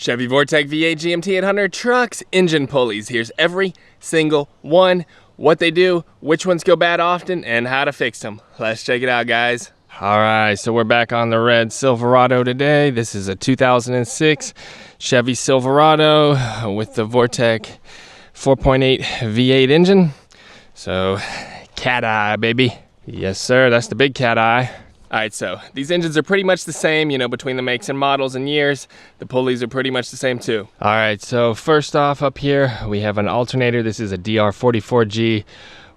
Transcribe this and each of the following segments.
Chevy Vortec V8 GMT 800 trucks, engine pulleys. Here's every single one, what they do, which ones go bad often, and how to fix them. Let's check it out, guys. All right, so we're back on the red Silverado today. This is a 2006 Chevy Silverado with the Vortec 4.8 V8 engine. So, cat eye, baby. Yes, sir, that's the big cat eye. All right, so these engines are pretty much the same, you know, between the makes and models and years. The pulleys are pretty much the same too. All right, so first off up here, we have an alternator. This is a DR44G.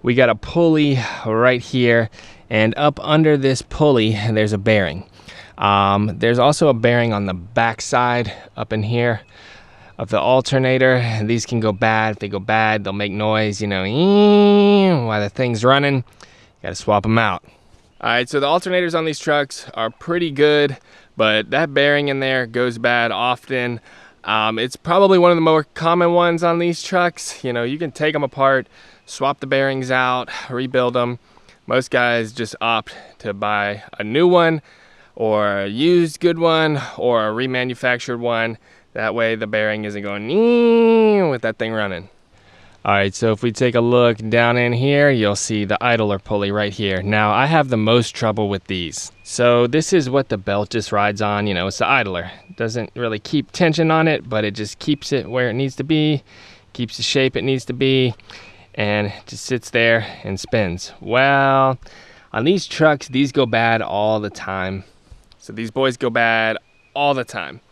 We got a pulley right here, and up under this pulley, there's a bearing. There's also a bearing on the back side up in here of the alternator. These can go bad. If they go bad, they'll make noise, you know, while the thing's running. You gotta swap them out. All right, so the alternators on these trucks are pretty good, but that bearing in there goes bad often. It's probably one of the more common ones on these trucks. You know, you can take them apart, swap the bearings out, rebuild them. Most guys just opt to buy a new one or a used good one or a remanufactured one. That way the bearing isn't going with that thing running. All right, so if we take a look down in here, you'll see the idler pulley right here. Now, I have the most trouble with these. So this is what the belt just rides on, you know, it's the idler. It doesn't really keep tension on it, but it just keeps it where it needs to be, keeps the shape it needs to be, and it just sits there and spins. Well, on these trucks, these go bad all the time. So these boys go bad all the time.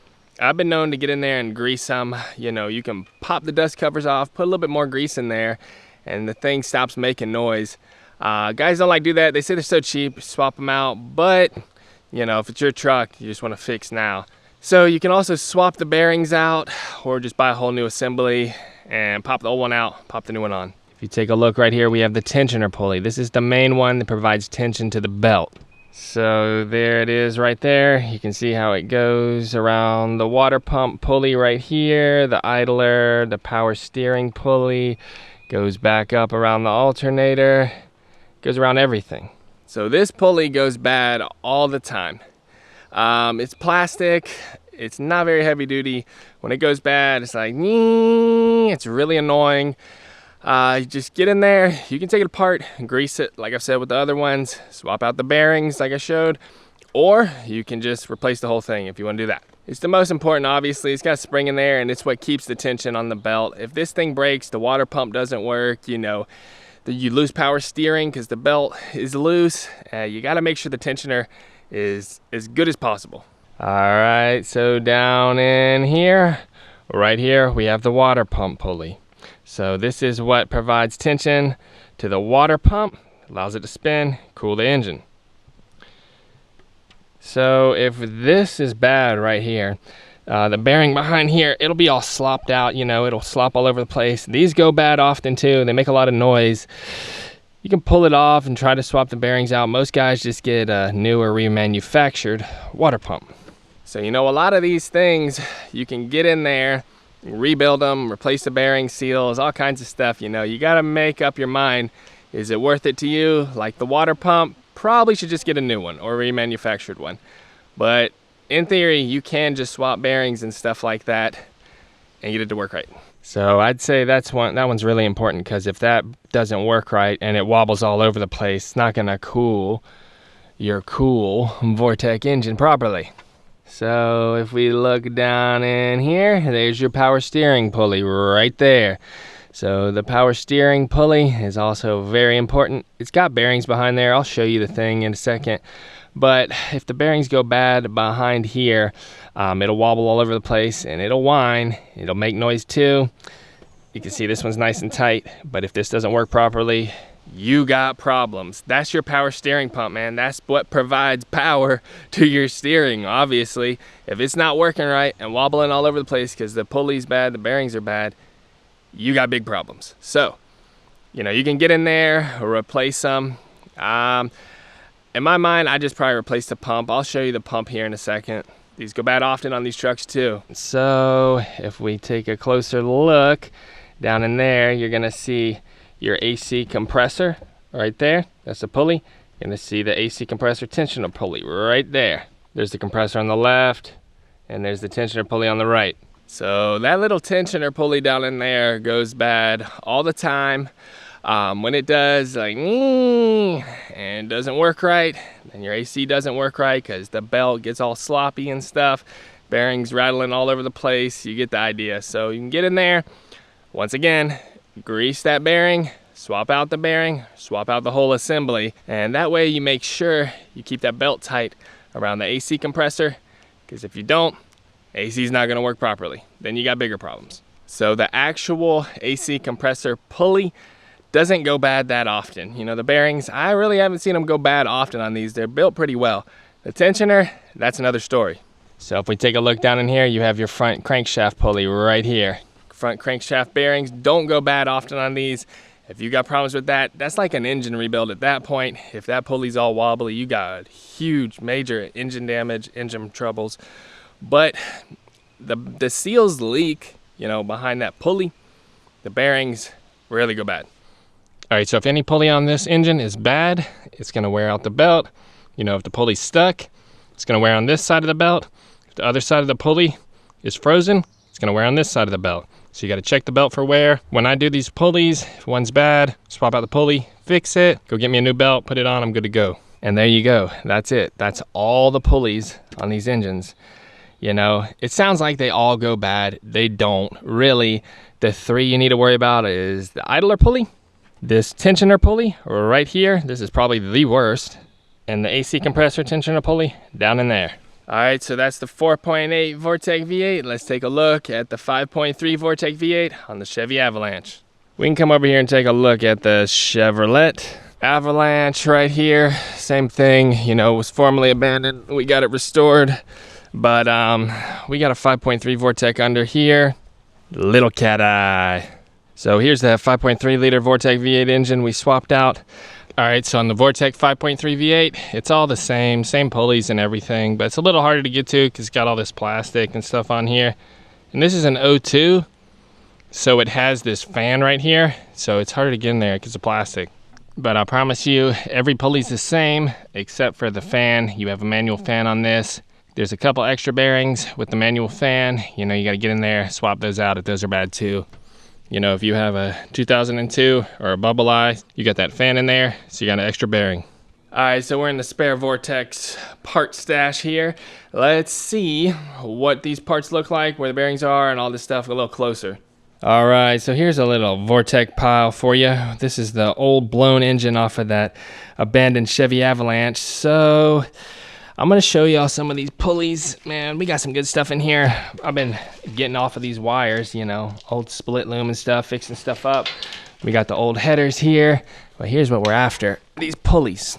I've been known to get in there and grease them. You know, you can pop the dust covers off, put a little bit more grease in there, and the thing stops making noise. Guys don't like to do that. They say they're so cheap, swap them out. But, you know, if it's your truck, you just want to fix now. So you can also swap the bearings out or just buy a whole new assembly and pop the old one out, pop the new one on. If you take a look right here, we have the tensioner pulley. This is the main one that provides tension to the belt. So there it is right there. You can see how it goes around the water pump pulley right here, the idler, the power steering pulley, goes back up around the alternator, goes around everything. So this pulley goes bad all the time. It's plastic, it's not very heavy duty. When it goes bad, it's like, it's really annoying. You just get in there, you can take it apart and grease it like I've said with the other ones, swap out the bearings like I showed, or you can just replace the whole thing if you want to do that. It's the most important, obviously. It's got a spring in there and it's what keeps the tension on the belt. If this thing breaks, the water pump doesn't work, you know, you lose power steering because the belt is loose. You got to make sure the tensioner is as good as possible. All right, so down in here, right here, we have the water pump pulley. So this is what provides tension to the water pump, allows it to spin, cool the engine. So if this is bad right here, the bearing behind here, it'll be all slopped out, you know, it'll slop all over the place. These go bad often too, they make a lot of noise. You can pull it off and try to swap the bearings out. Most guys just get a new or remanufactured water pump. So, you know, a lot of these things, you can get in there, rebuild them, replace the bearing seals, all kinds of stuff. You know, you got to make up your mind. Is it worth it to you? Like the water pump, probably should just get a new one or a remanufactured one. But in theory, you can just swap bearings and stuff like that and get it to work right. So I'd say that one's really important, because if that doesn't work right and it wobbles all over the place, it's not gonna cool your cool Vortec engine properly. So if we look down in here, there's your power steering pulley right there. So the power steering pulley is also very important. It's got bearings behind there. I'll show you the thing in a second. But if the bearings go bad behind here, it'll wobble all over the place and it'll whine. It'll make noise too. You can see this one's nice and tight, but if this doesn't work properly, you got problems. That's your power steering pump, man. That's what provides power to your steering, obviously. If it's not working right and wobbling all over the place because the pulley's bad, the bearings are bad, you got big problems. So, you know, you can get in there or replace them. In my mind, I just probably replace the pump. I'll show you the pump here in a second. These go bad often on these trucks too. So if we take a closer look down in there, you're gonna see your AC compressor right there. That's a pulley. You're gonna see the AC compressor tensioner pulley right there. There's the compressor on the left and there's the tensioner pulley on the right. So that little tensioner pulley down in there goes bad all the time. When it does, like, and doesn't work right, then your AC doesn't work right because the belt gets all sloppy and stuff. Bearings rattling all over the place. You get the idea. So you can get in there, once again, grease that bearing, swap out the bearing, swap out the whole assembly, and that way you make sure you keep that belt tight around the AC compressor, because if you don't, AC is not going to work properly. Then you got bigger problems. So the actual AC compressor pulley doesn't go bad that often. You know, the bearings, I really haven't seen them go bad often on these. They're built pretty well. The tensioner, that's another story. So if we take a look down in here, you have your front crankshaft pulley right here. Front crankshaft bearings don't go bad often on these. If you got problems with that, that's like an engine rebuild at that point. If that pulley's all wobbly, you got huge, major engine damage, engine troubles. But the seals leak, you know, behind that pulley, the bearings rarely go bad. All right, so if any pulley on this engine is bad, it's gonna wear out the belt. You know, if the pulley's stuck, it's gonna wear on this side of the belt. If the other side of the pulley is frozen, it's gonna wear on this side of the belt. So you gotta check the belt for wear. When I do these pulleys, if one's bad, swap out the pulley, fix it, go get me a new belt, put it on, I'm good to go. And there you go, that's it. That's all the pulleys on these engines. You know, it sounds like they all go bad. They don't really. The three you need to worry about is the idler pulley, this tensioner pulley right here, this is probably the worst, and the AC compressor tensioner pulley down in there. All right, so that's the 4.8 Vortec V8. Let's take a look at the 5.3 Vortec V8 on the Chevy Avalanche. We can come over here and take a look at the Chevrolet Avalanche right here. Same thing, you know, was formerly abandoned. We got it restored, but we got a 5.3 Vortec under here. Little cat eye. So here's the 5.3 liter Vortec V8 engine we swapped out. All right, so on the Vortec 5.3 V8, it's all the same pulleys and everything, but it's a little harder to get to because it's got all this plastic and stuff on here. And this is an O2, so it has this fan right here, so it's harder to get in there because of plastic. But I promise you, every pulley's the same except for the fan. You have a manual fan on this. There's a couple extra bearings with the manual fan. You know, you got to get in there, swap those out if those are bad too. You know, if you have a 2002 or a bubble eye, you got that fan in there, so you got an extra bearing. All right, so we're in the spare Vortex part stash here. Let's see what these parts look like, where the bearings are, and all this stuff a little closer. All right, so here's a little Vortec pile for you. This is the old blown engine off of that abandoned Chevy Avalanche. So I'm gonna show y'all some of these pulleys. Man, we got some good stuff in here. I've been getting off of these wires, you know, old split loom and stuff, fixing stuff up. We got the old headers here, but here's what we're after, these pulleys.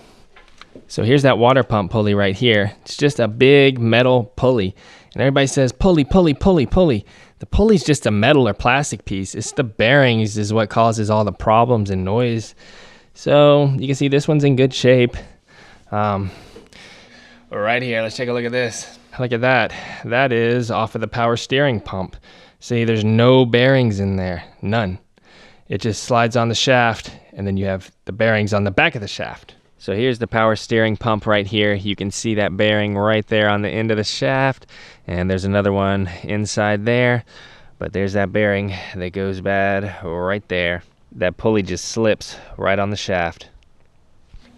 So here's that water pump pulley right here. It's just a big metal pulley. And everybody says, pulley, pulley, pulley, pulley. The pulley's just a metal or plastic piece. It's the bearings is what causes all the problems and noise. So you can see this one's in good shape. Right here, let's take a look at this. Look at that. That is off of the power steering pump. See, there's no bearings in there, none. It just slides on the shaft, and then you have the bearings on the back of the shaft. So here's the power steering pump right here. You can see that bearing right there on the end of the shaft, and there's another one inside there, but there's that bearing that goes bad right there. That pulley just slips right on the shaft.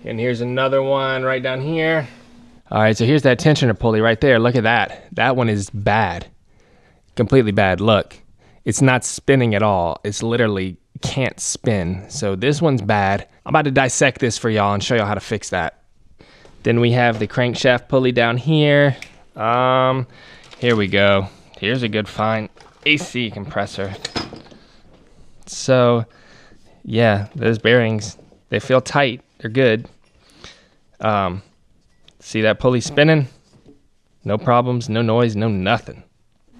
And here's another one right down here. All right, so here's that tensioner pulley right there. Look at that. That one is bad. Completely bad. Look, it's not spinning at all. It's literally can't spin. So this one's bad. I'm about to dissect this for y'all and show y'all how to fix that. Then we have the crankshaft pulley down here. Here we go. Here's a good fine AC compressor. So yeah, those bearings, they feel tight. They're good. See that pulley spinning? No problems, no noise, no nothing.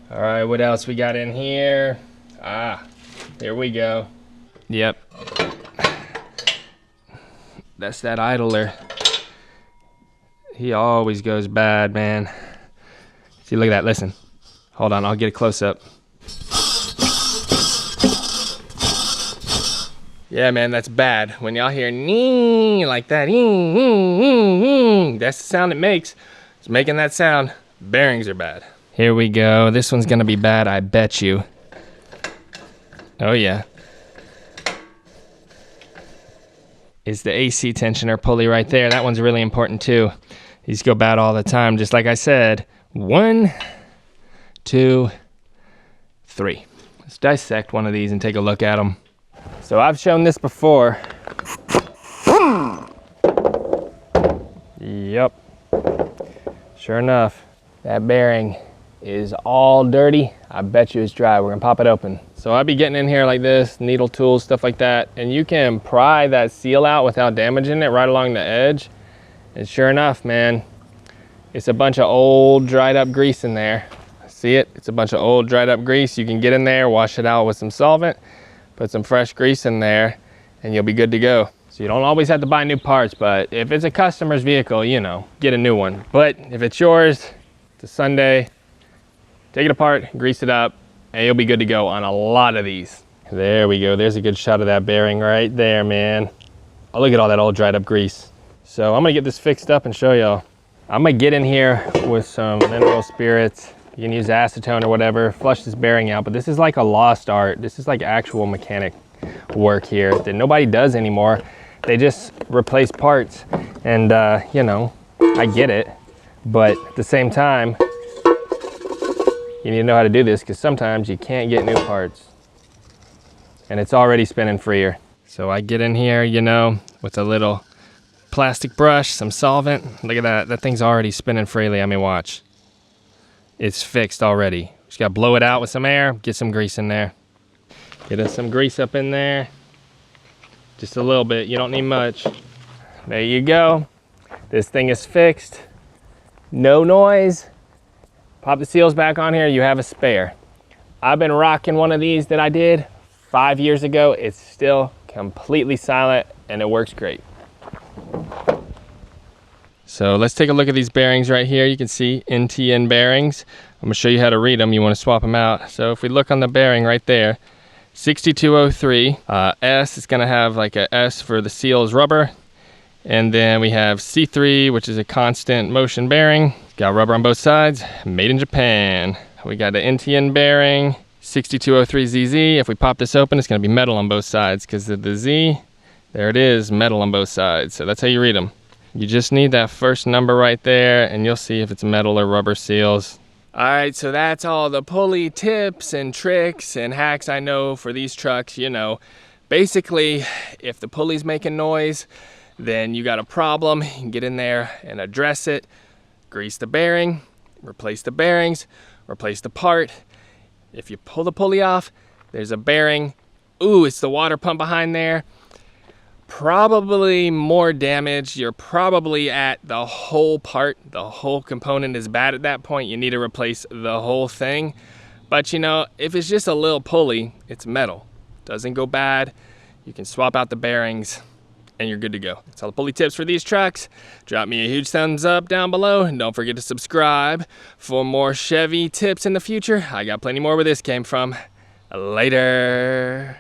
All right, what else we got in here? Here we go. Yep. That's that idler. He always goes bad, man. See, look at that, listen. Hold on, I'll get a close up. Yeah, man, that's bad. When y'all hear nee like that, that's the sound it makes. It's making that sound. Bearings are bad. Here we go. This one's gonna be bad, I bet you. Oh yeah. Is the AC tensioner pulley right there. That one's really important too. These go bad all the time, just like I said. 1, 2, 3. Let's dissect one of these and take a look at them. So I've shown this before. Yep. Sure enough, that bearing is all dirty. I bet you it's dry. We're gonna pop it open. So I'd be getting in here like this, needle tools, stuff like that, and you can pry that seal out without damaging it right along the edge. And sure enough, man, it's a bunch of old dried up grease in there. See it? It's a bunch of old dried up grease. You can get in there, wash it out with some solvent, put some fresh grease in there, and you'll be good to go. So you don't always have to buy new parts, but if it's a customer's vehicle, you know, get a new one. But if it's yours, it's a Sunday, take it apart, grease it up, and you'll be good to go on a lot of these. There we go. There's a good shot of that bearing right there, man. Oh, look at all that old dried up grease. So I'm gonna get this fixed up and show y'all. I'm gonna get in here with some mineral spirits. You can use acetone or whatever, flush this bearing out, but this is like a lost art. This is like actual mechanic work here that nobody does anymore. They just replace parts, and you know, I get it, but at the same time, you need to know how to do this, because sometimes you can't get new parts and it's already spinning freer. So I get in here, you know, with a little plastic brush, some solvent. Look at that, that thing's already spinning freely. I mean, watch. It's fixed already. Just gotta blow it out with some air, get some grease in there. Get us some grease up in there. Just a little bit, you don't need much. There you go. This thing is fixed. No noise. Pop the seals back on here, you have a spare. I've been rocking one of these that I did 5 years ago. It's still completely silent and it works great. So let's take a look at these bearings right here. You can see NTN bearings. I'm gonna show you how to read them. You wanna swap them out. So if we look on the bearing right there, 6203 S is gonna have like a S for the seals rubber. And then we have C3, which is a constant motion bearing. Got rubber on both sides, made in Japan. We got the NTN bearing, 6203ZZ. If we pop this open, it's gonna be metal on both sides because of the Z. There it is, metal on both sides. So that's how you read them. You just need that first number right there and you'll see if it's metal or rubber seals. All right, so that's all the pulley tips and tricks and hacks I know for these trucks. You know, basically, if the pulley's making noise, then you got a problem. You can get in there and address it. Grease the bearing, replace the bearings, replace the part. If you pull the pulley off, there's a bearing. Ooh, it's the water pump behind there. Probably more damage. You're probably at the whole part. The whole component is bad at that point. You need to replace the whole thing. But you know, if it's just a little pulley, it's metal. Doesn't go bad. You can swap out the bearings and you're good to go. That's all the pulley tips for these trucks. Drop me a huge thumbs up down below and don't forget to subscribe for more Chevy tips in the future. I got plenty more where this came from. Later.